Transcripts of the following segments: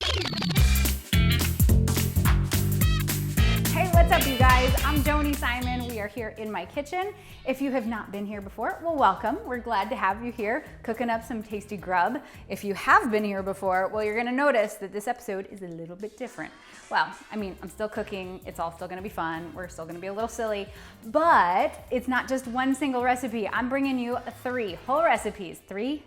Hey, what's up, you guys? I'm Joanie Simon. We are here in my kitchen. If you have not been here before, well, welcome. We're glad to have you here cooking up some tasty grub. If you have been here before, well, you're gonna notice that this episode is a little bit different. Well, I mean, I'm still cooking. It's all still gonna be fun. We're still gonna be a little silly, but it's not just one single recipe. I'm bringing you three whole recipes, three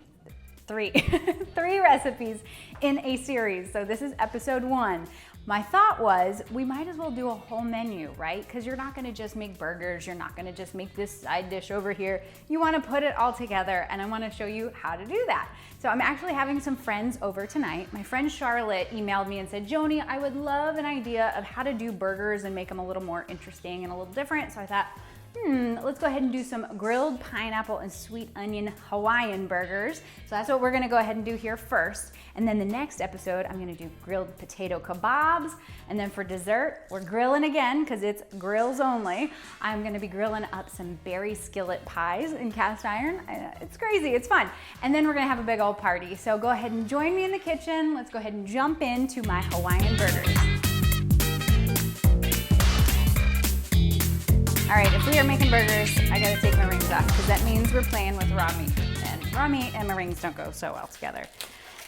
recipes in a series. So this is episode 1. My thought was we might as well do a whole menu, right? Because you're not gonna just make burgers, you're not gonna just make this side dish over here. You wanna put it all together, and I wanna show you how to do that. So I'm actually having some friends over tonight. My friend Charlotte emailed me and said, Joanie, I would love an idea of how to do burgers and make them a little more interesting and a little different. So I thought, let's go ahead and do some grilled pineapple and sweet onion Hawaiian burgers. So that's what we're gonna go ahead and do here first. And then the next episode, I'm gonna do grilled potato kebabs. And then for dessert, we're grilling again because it's grills only. I'm gonna be grilling up some berry skillet pies in cast iron. It's crazy, it's fun. And then we're gonna have a big old party. So go ahead and join me in the kitchen. Let's go ahead and jump into my Hawaiian burgers. All right, if we are making burgers, I gotta take my rings off because that means we're playing with raw meat. And raw meat and my rings don't go so well together.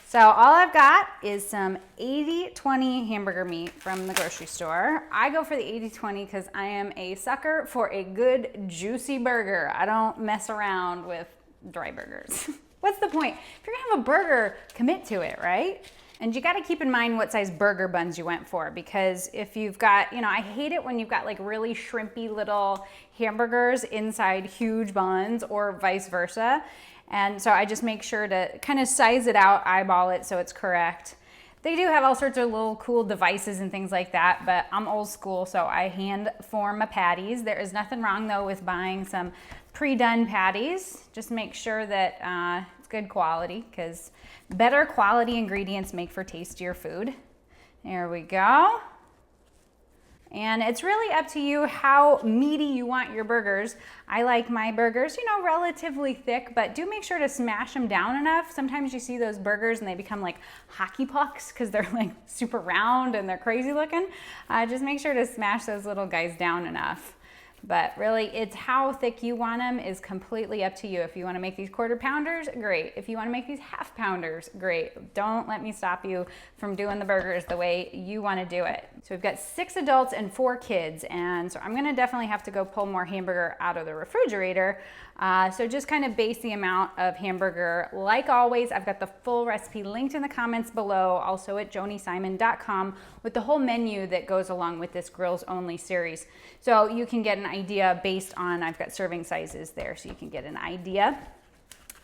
So all I've got is some 80/20 hamburger meat from the grocery store. I go for the 80/20 because I am a sucker for a good juicy burger. I don't mess around with dry burgers. What's the point? If you're gonna have a burger, commit to it, right? And you gotta keep in mind what size burger buns you went for, because if you've got, I hate it when you've got like really shrimpy little hamburgers inside huge buns or vice versa. And so I just make sure to kind of size it out, eyeball it so it's correct. They do have all sorts of little cool devices and things like that, but I'm old school, so I hand form my patties. There is nothing wrong though with buying some pre-done patties. Just make sure that it's good quality, because better quality ingredients make for tastier food. There we go. And it's really up to you how meaty you want your burgers. I like my burgers, relatively thick, but do make sure to smash them down enough. Sometimes you see those burgers and they become like hockey pucks because they're like super round and they're crazy looking. Just make sure to smash those little guys down enough. But really, it's how thick you want them is completely up to you. If you want to make these quarter pounders, great. If you want to make these half pounders, great. Don't let me stop you from doing the burgers the way you want to do it. So we've got 6 adults and 4 kids, and so I'm going to definitely have to go pull more hamburger out of the refrigerator. So just kind of base the amount of hamburger. Like always, I've got the full recipe linked in the comments below, also at joaniesimon.com, with the whole menu that goes along with this grills only series. So you can get an idea based on, I've got serving sizes there, so you can get an idea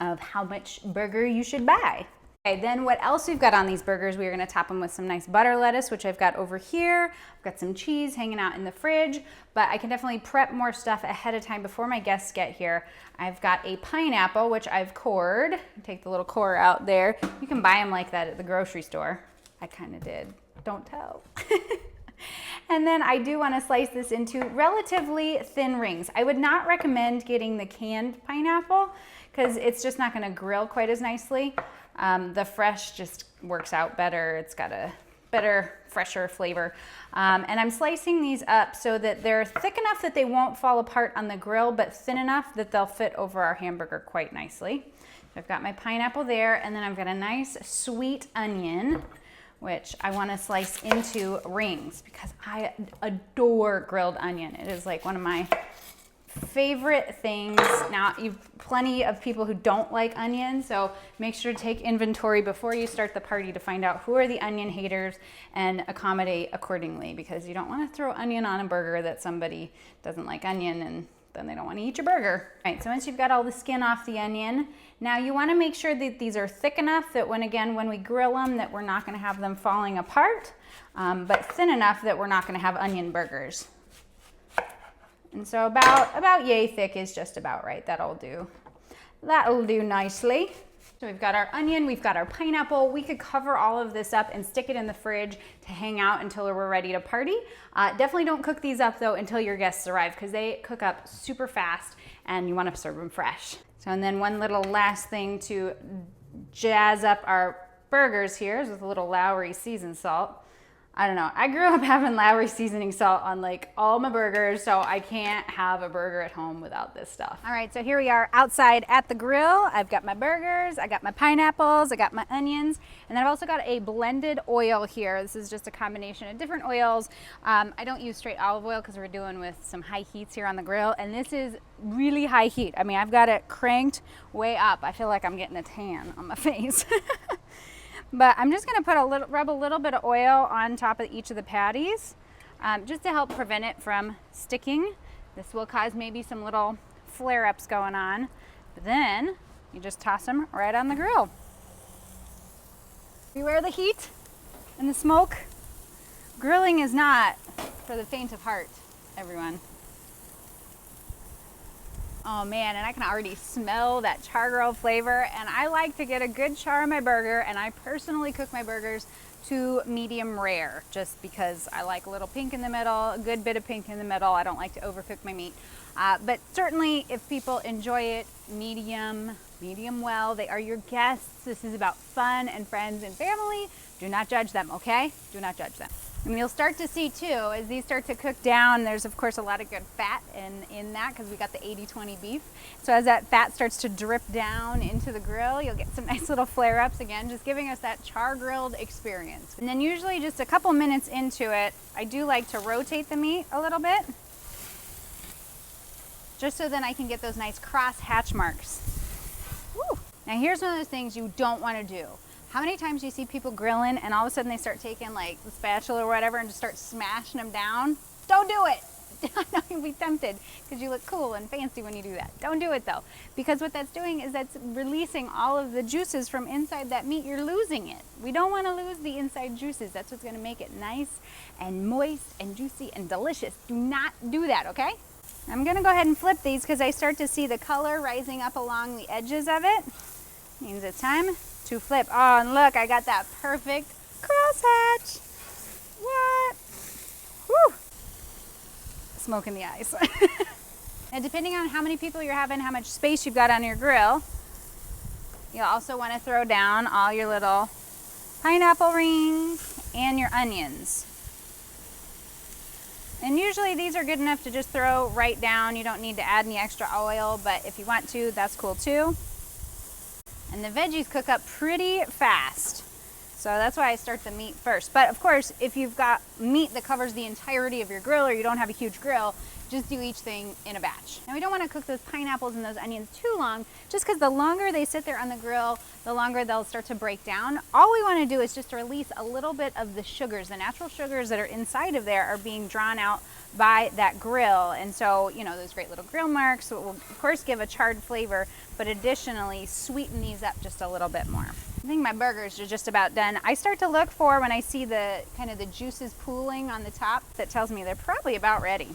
of how much burger you should buy. Okay, then what else we've got on these burgers, we're gonna top them with some nice butter lettuce, which I've got over here. I've got some cheese hanging out in the fridge, but I can definitely prep more stuff ahead of time before my guests get here. I've got a pineapple, which I've cored. Take the little core out there. You can buy them like that at the grocery store. I kind of did, don't tell. And then I do want to slice this into relatively thin rings. I would not recommend getting the canned pineapple because it's just not going to grill quite as nicely. The fresh just works out better. It's got a better, fresher flavor. And I'm slicing these up so that they're thick enough that they won't fall apart on the grill, but thin enough that they'll fit over our hamburger quite nicely. So I've got my pineapple there, and then I've got a nice sweet onion, which I want to slice into rings because I adore grilled onion. It is like one of my favorite things. Now, you've plenty of people who don't like onions, so make sure to take inventory before you start the party to find out who are the onion haters and accommodate accordingly, because you don't want to throw onion on a burger that somebody doesn't like onion and then they don't want to eat your burger. All right, so once you've got all the skin off the onion, now you want to make sure that these are thick enough that when we grill them, that we're not going to have them falling apart, but thin enough that we're not going to have onion burgers. And so about yay thick is just about right. That'll do nicely. So we've got our onion, we've got our pineapple. We could cover all of this up and stick it in the fridge to hang out until we're ready to party. Definitely don't cook these up though until your guests arrive, because they cook up super fast and you want to serve them fresh. So, and then one little last thing to jazz up our burgers here with a little Lowry seasoned salt. I don't know. I grew up having Lowry seasoning salt on like all my burgers, so I can't have a burger at home without this stuff. All right, so here we are outside at the grill. I've got my burgers, I got my pineapples, I got my onions, and then I've also got a blended oil here. This is just a combination of different oils. I don't use straight olive oil because we're doing with some high heats here on the grill, and this is really high heat. I mean, I've got it cranked way up. I feel like I'm getting a tan on my face. But I'm just going to rub a little bit of oil on top of each of the patties, just to help prevent it from sticking. This will cause maybe some little flare-ups going on. But then you just toss them right on the grill. Beware the heat and the smoke. Grilling is not for the faint of heart, everyone. Oh man, and I can already smell that char grilled flavor, and I like to get a good char on my burger, and I personally cook my burgers to medium rare just because I like a little pink in the middle, a good bit of pink in the middle. I don't like to overcook my meat. But certainly if people enjoy it medium well, they are your guests. This is about fun and friends and family. Do not judge them, okay? Do not judge them. And you'll start to see too, as these start to cook down, there's of course a lot of good fat in that because we got the 80-20 beef. So as that fat starts to drip down into the grill, you'll get some nice little flare-ups again, just giving us that char grilled experience. And then usually just a couple minutes into it, I do like to rotate the meat a little bit, just so then I can get those nice cross hatch marks. Woo. Now here's one of those things you don't want to do. How many times do you see people grilling and all of a sudden they start taking like the spatula or whatever and just start smashing them down? Don't do it. I know you'll be tempted because you look cool and fancy when you do that. Don't do it though, because what that's doing is that's releasing all of the juices from inside that meat. You're losing it. We don't want to lose the inside juices. That's what's going to make it nice and moist and juicy and delicious. Do not do that, okay? I'm going to go ahead and flip these because I start to see the color rising up along the edges of it. Means it's time to flip. Oh, and look, I got that perfect crosshatch. What? Woo! Smoke in the eyes. And depending on how many people you're having, how much space you've got on your grill, you'll also want to throw down all your little pineapple rings and your onions. And usually these are good enough to just throw right down. You don't need to add any extra oil, but if you want to, that's cool too. And the veggies cook up pretty fast. So that's why I start the meat first. But of course, if you've got meat that covers the entirety of your grill or you don't have a huge grill, just do each thing in a batch. Now we don't want to cook those pineapples and those onions too long, just because the longer they sit there on the grill, the longer they'll start to break down. All we want to do is just release a little bit of the sugars. The natural sugars that are inside of there are being drawn out by that grill. And so, you know, those great little grill marks will of course give a charred flavor, but additionally sweeten these up just a little bit more. I think my burgers are just about done. I start to look for when I see the kind of the juices pooling on the top, that tells me they're probably about ready.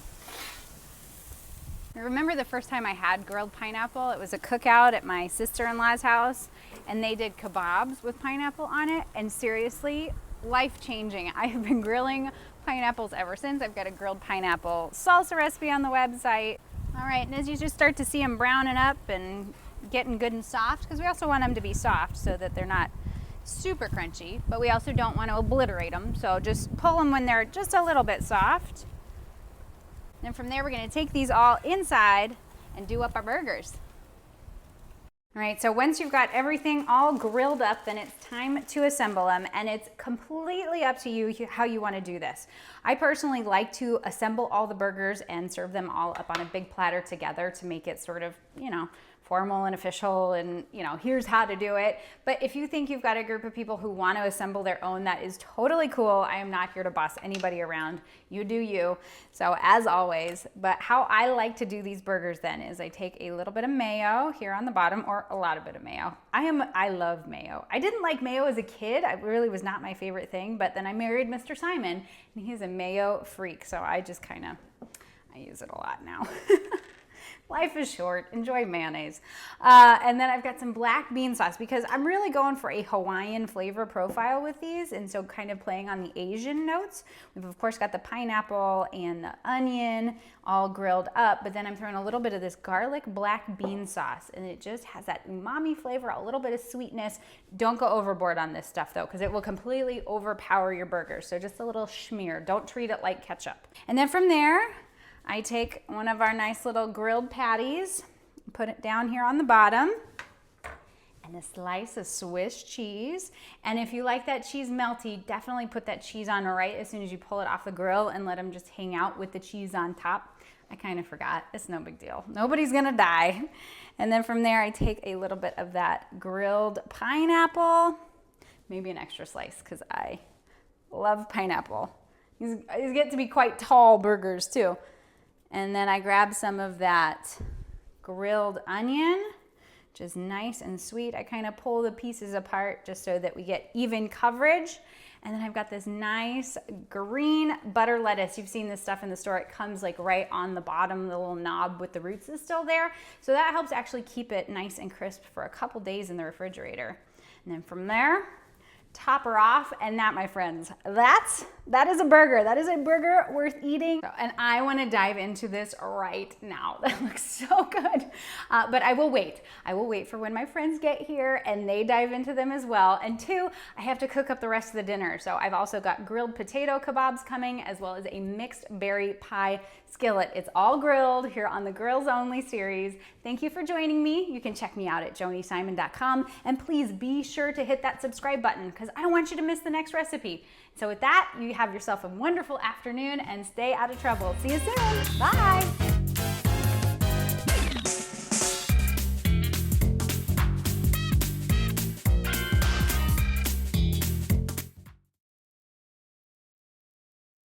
I remember the first time I had grilled pineapple, it was a cookout at my sister-in-law's house, and they did kebabs with pineapple on it, and seriously, life-changing. I have been grilling pineapples ever since. I've got a grilled pineapple salsa recipe on the website. All right, and as you just start to see them browning up and getting good and soft, because we also want them to be soft so that they're not super crunchy, but we also don't want to obliterate them, so just pull them when they're just a little bit soft. Then from there, we're going to take these all inside and do up our burgers. All right, so once you've got everything all grilled up, then it's time to assemble them, and it's completely up to you how you want to do this. I personally like to assemble all the burgers and serve them all up on a big platter together to make it sort of, you know, formal and official and, you know, here's how to do it. But if you think you've got a group of people who want to assemble their own, that is totally cool. I am not here to boss anybody around. You do you. So as always, but how I like to do these burgers then is I take a little bit of mayo here on the bottom, or a lot of bit of mayo. I love mayo. I didn't like mayo as a kid. It really was not my favorite thing, but then I married Mr. Simon and he's a mayo freak. So I just I use it a lot now. Life is short. Enjoy mayonnaise. And then I've got some black bean sauce because I'm really going for a Hawaiian flavor profile with these, and so kind of playing on the Asian notes. We've of course got the pineapple and the onion all grilled up, but then I'm throwing a little bit of this garlic black bean sauce, and it just has that umami flavor, a little bit of sweetness. Don't go overboard on this stuff though, because it will completely overpower your burger. So just a little schmear. Don't treat it like ketchup. And then from there, I take one of our nice little grilled patties, put it down here on the bottom, and a slice of Swiss cheese. And if you like that cheese melty, definitely put that cheese on right as soon as you pull it off the grill and let them just hang out with the cheese on top. I kind of forgot. It's no big deal. Nobody's gonna die. And then from there, I take a little bit of that grilled pineapple, maybe an extra slice because I love pineapple. These get to be quite tall burgers too. And then I grab some of that grilled onion, which is nice and sweet. I kind of pull the pieces apart just so that we get even coverage. And then I've got this nice green butter lettuce. You've seen this stuff in the store. It comes like right on the bottom, the little knob with the roots is still there. So that helps actually keep it nice and crisp for a couple days in the refrigerator. And then from there, top her off, and that, my friends, that is a burger. That is a burger worth eating. And I want to dive into this right now. That looks so good. But I will wait. I will wait for when my friends get here and they dive into them as well. And two, I have to cook up the rest of the dinner. So I've also got grilled potato kebabs coming, as well as a mixed berry pie skillet. It's all grilled here on the Grills Only series. Thank you for joining me. You can check me out at joaniesimon.com, and please be sure to hit that subscribe button because I don't want you to miss the next recipe. So with that, you have yourself a wonderful afternoon and stay out of trouble. See you soon. Bye.